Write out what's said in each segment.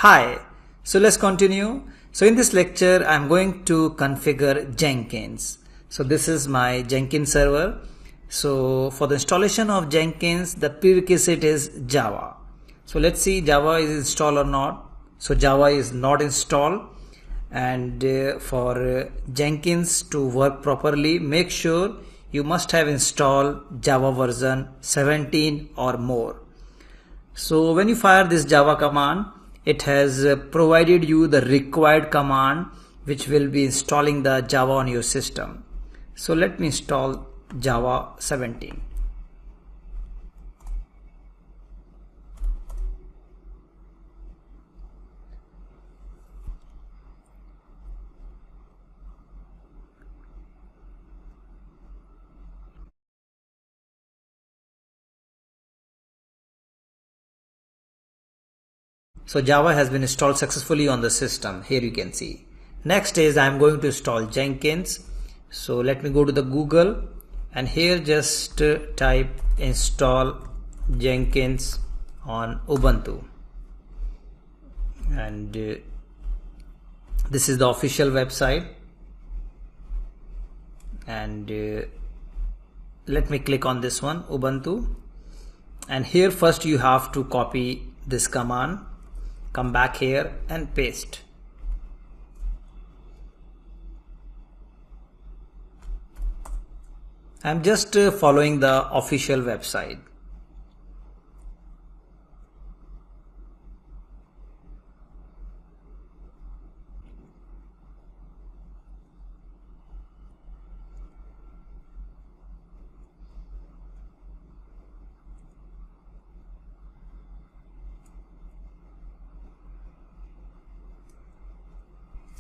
Hi, so let's continue. So in this lecture, I'm going to configure Jenkins. So this is my Jenkins server. So for the installation of Jenkins, the prerequisite is Java. So let's see Java is installed or not. So Java is not installed. And for Jenkins to work properly, make sure you must have installed Java version 17 or more. So when you fire this Java command, it has provided you the required command which will be installing the Java on your system. So let me install Java 17. So Java has been installed successfully on the system. Here you can see. Next is I'm going to install Jenkins. So let me go to the Google and here just type install Jenkins on Ubuntu. And this is the official website. And let me click on this one, Ubuntu. And here first you have to copy this command. Come back here and paste. I'm just following the official website.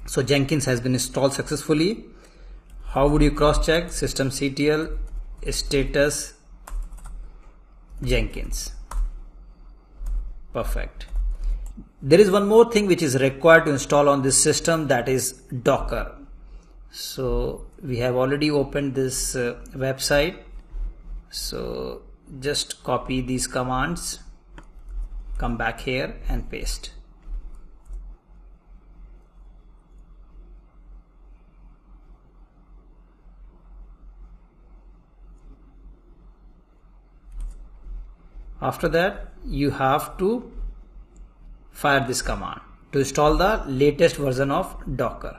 So Jenkins has been installed successfully. How would you cross check? Systemctl status Jenkins. Perfect. There is one more thing which is required to install on this system, that is Docker. So we have already opened this website. So just copy these commands, come back here and paste. After that, you have to fire this command to install the latest version of Docker.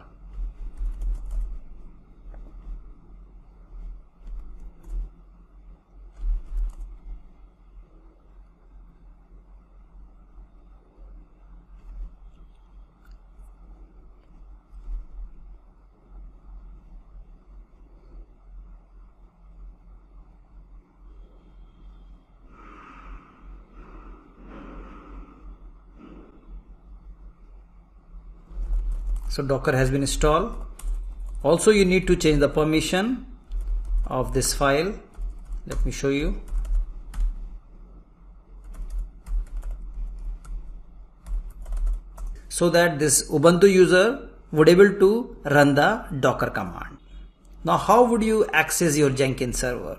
So Docker has been installed. Also you need to change the permission of this file. Let me show you. So that this Ubuntu user would able to run the Docker command. Now how would you access your Jenkins server?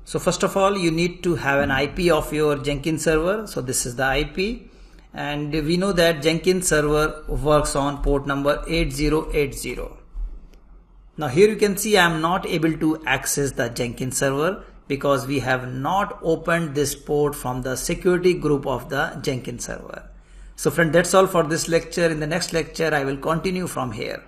So first of all, you need to have an IP of your Jenkins server. So this is the IP. And we know that Jenkins server works on port number 8080. Now here you can see I am not able to access the Jenkins server because we have not opened this port from the security group of the Jenkins server. So friend, that's all for this lecture. In the next lecture, I will continue from here.